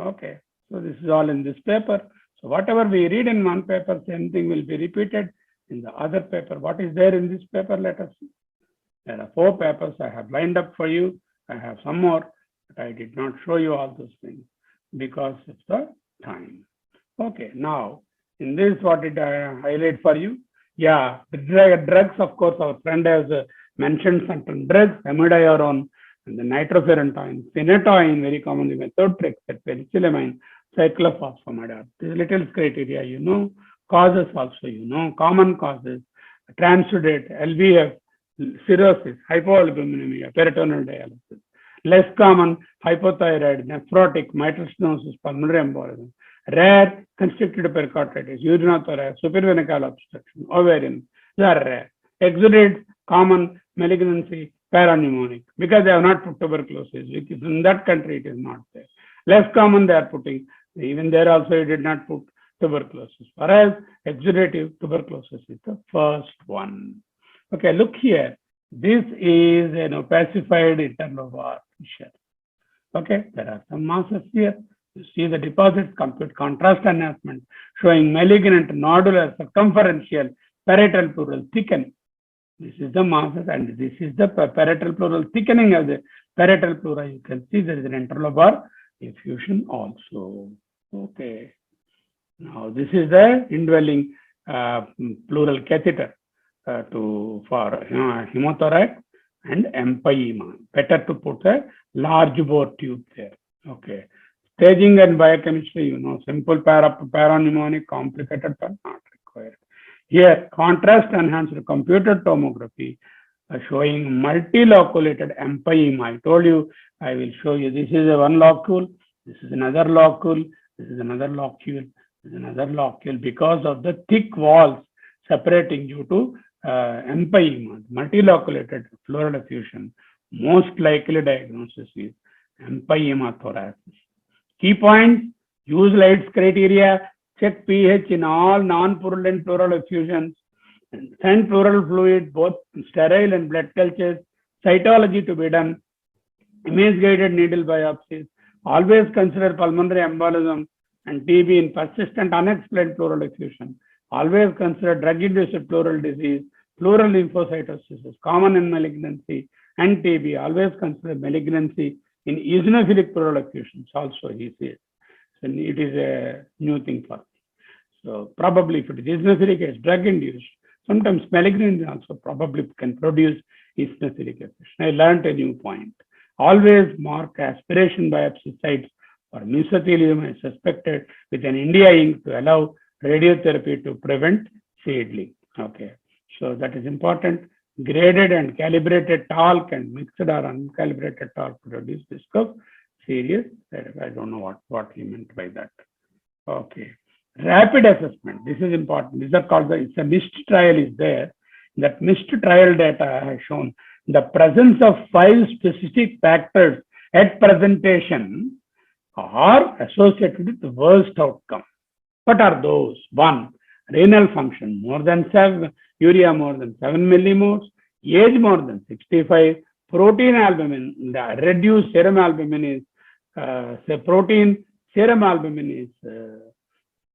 Okay, so this is all in this paper. So whatever we read in one paper, same thing will be repeated in the other paper. What is there in this paper? Let us see. There are 4 papers I have lined up for you. I have some more, but I did not show you all those things because of the time. Okay, now in this, what did I highlight for you? Yeah, the drugs, of course, our friend has mentioned certain drugs, amidiorone, and the nitrofurantoin, phenytoin, very commonly methotrexate, penicillamine, cyclophosphamide. These little criteria, you know, causes also, you know, common causes, transudate, LVF, cirrhosis, hypoalbuminemia, peritoneal dialysis. Less common, hypothyroid, nephrotic, mitral stenosis, pulmonary embolism. Rare, constricted pericarditis, urinothorax, supravenacal obstruction, ovarian. They are rare. Exudates, common, malignancy, parapneumonic, because they have not put tuberculosis. Because in that country, it is not there. Less common, they are putting. Even there also, it did not put tuberculosis. Whereas exudative tuberculosis is the first one. Okay, look here. This is pacified interlobar fissure. Okay, there are some masses here. You see the deposits, compute contrast enhancement, showing malignant nodular circumferential parietal pleural thickening. This is the masses, and this is the parietal pleural thickening of the parietal pleura. You can see there is an interlobar effusion also. Okay. Now this is the indwelling pleural catheter for hemothorax and empyema. Better to put a large bore tube there. Okay. Staging and biochemistry, you know, simple paranpneumonic, complicated but not required. Here, contrast enhanced computed tomography showing multiloculated empyema. I told you, I will show you. This is a one locule, this is another locule, this is another locule, this is another locule, because of the thick walls separating due to empyema, multiloculated pleural effusion. Most likely diagnosis is empyema thoracis. Key points: use lights criteria, check pH in all non-purulent pleural effusions, send pleural fluid, both sterile and blood cultures, cytology to be done, image-guided needle biopsies. Always consider pulmonary embolism and TB in persistent unexplained pleural effusion. Always consider drug-induced pleural disease, pleural lymphocytosis is common in malignancy, and TB. Always consider malignancy in eosinophilic pleural effusions also, he says. So it is a new thing for me. So probably if it is eosinophilic, it's drug-induced. Sometimes malignancy also probably can produce eosinophilic effusion. I learned a new point. Always mark aspiration biopsy sites for mesothelioma suspected with an India ink to allow radiotherapy to prevent seedling. Okay, so that is important. Graded and calibrated talc and mixed or uncalibrated talc produce risk of serious. I don't know what he meant by that. Okay, rapid assessment. This is important. These are called it's a missed trial is there. That missed trial data has shown the presence of 5 specific factors at presentation are associated with the worst outcome. What are those? 1, renal function more than 7, urea more than 7 millimoles, age more than 65, protein albumin, the reduced serum albumin is, protein serum albumin is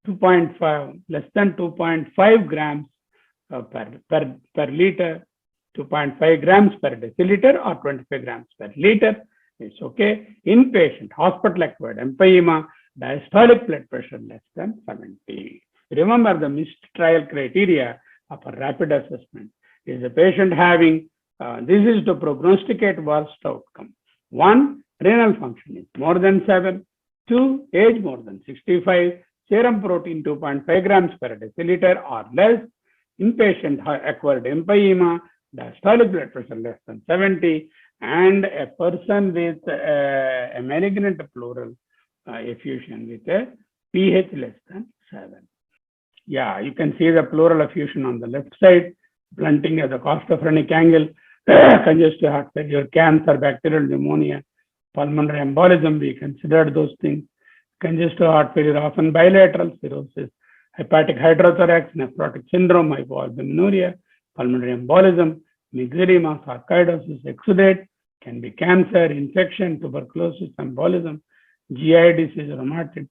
2.5, less than 2.5 grams per liter, 2.5 grams per deciliter or 25 grams per liter. It's okay. Inpatient, hospital acquired empyema, diastolic blood pressure less than 70. Remember the missed trial criteria of a rapid assessment. Is the patient having, this is to prognosticate worst outcome. 1, renal function is more than 7. 2, age more than 65. Serum protein 2.5 grams per deciliter or less. Inpatient acquired empyema, diastolic blood pressure less than 70, and a person with a malignant pleural effusion with a pH less than 7. Yeah, you can see the pleural effusion on the left side, blunting of the costophrenic angle. congestive heart failure, cancer, bacterial pneumonia, pulmonary embolism, we considered those things. Congestive heart failure, often bilateral cirrhosis, hepatic hydrothorax, nephrotic syndrome, hypoalbuminuria, pulmonary embolism, myxedema, sarcoidosis, exudate, can be cancer, infection, tuberculosis, embolism, GI disease, rheumatic.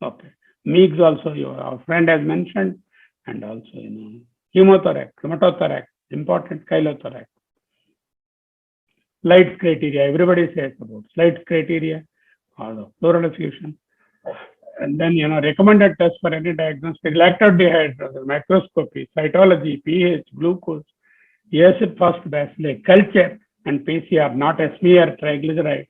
Okay. MIGS also, our friend has mentioned, and also, hematothorax, important, chylothorax. Lights criteria, everybody says about lights criteria or the pleural effusion. And then, recommended tests for any diagnostic, lactaldehyde, microscopy, cytology, pH, glucose, acid phosphorbacillus, culture, and PCR, not a smear, triglyceride,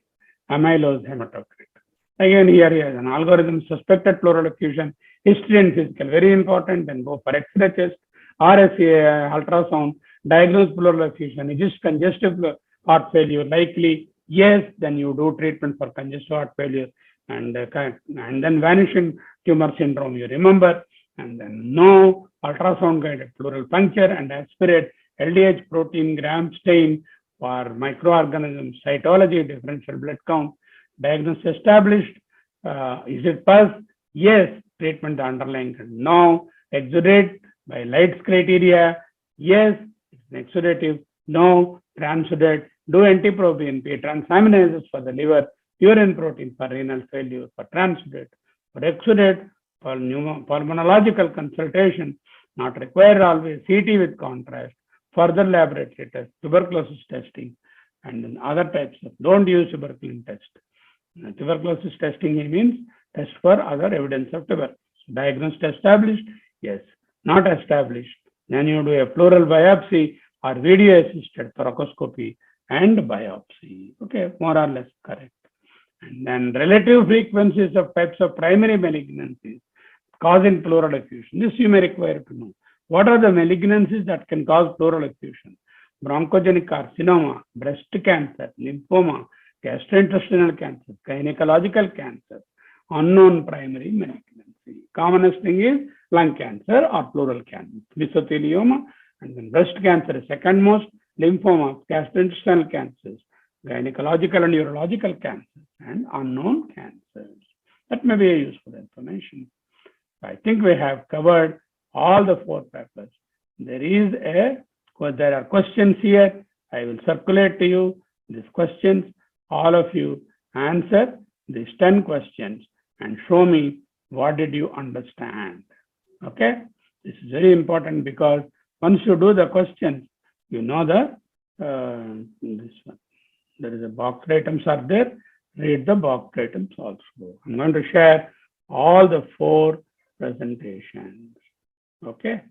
amylose, hematocrit. Again, here is an algorithm, suspected pleural effusion, history and physical, very important, then go for X-ray test, RSA, ultrasound, diagnose pleural effusion. Is it congestive heart failure? Likely, yes, then you do treatment for congestive heart failure. And then vanishing tumor syndrome, you remember, and then no, ultrasound guided pleural puncture and aspirate LDH protein gram stain for microorganisms, cytology, differential blood count, diagnosis established. Is it pus? Yes, treatment the underlying. No, exudate by lights criteria. Yes, it's exudative. No, transudate. Do NT-proBNP, transaminases for the liver, urine protein for renal failure, for transudate, for exudate, for pulmonological consultation, not required always, CT with contrast, further laboratory test, tuberculosis testing, and then other types of, don't use tuberculin test. Tuberculosis testing means test for other evidence of tuberculosis. Diagnosed established? Yes. Not established. Then you do a pleural biopsy or video assisted thoracoscopy and biopsy. Okay, more or less correct. And then relative frequencies of types of primary malignancies causing pleural effusion. This you may require to know. What are the malignancies that can cause pleural effusion? Bronchogenic carcinoma, breast cancer, lymphoma, gastrointestinal cancer, gynecological cancer, unknown primary malignancy. Commonest thing is lung cancer or pleural cancer, mesothelioma, and then breast cancer is second most, lymphoma, gastrointestinal cancers, gynecological and urological cancers, and unknown cancers. That may be a useful information. I think we have covered all the 4 papers. There are questions here. I will circulate to you these questions. All of you answer these 10 questions and show me what did you understand. Okay? This is very important because once you do the questions, you know this one. There is a box items are there. Read the box items also. I'm going to share all the 4 presentations. Okay.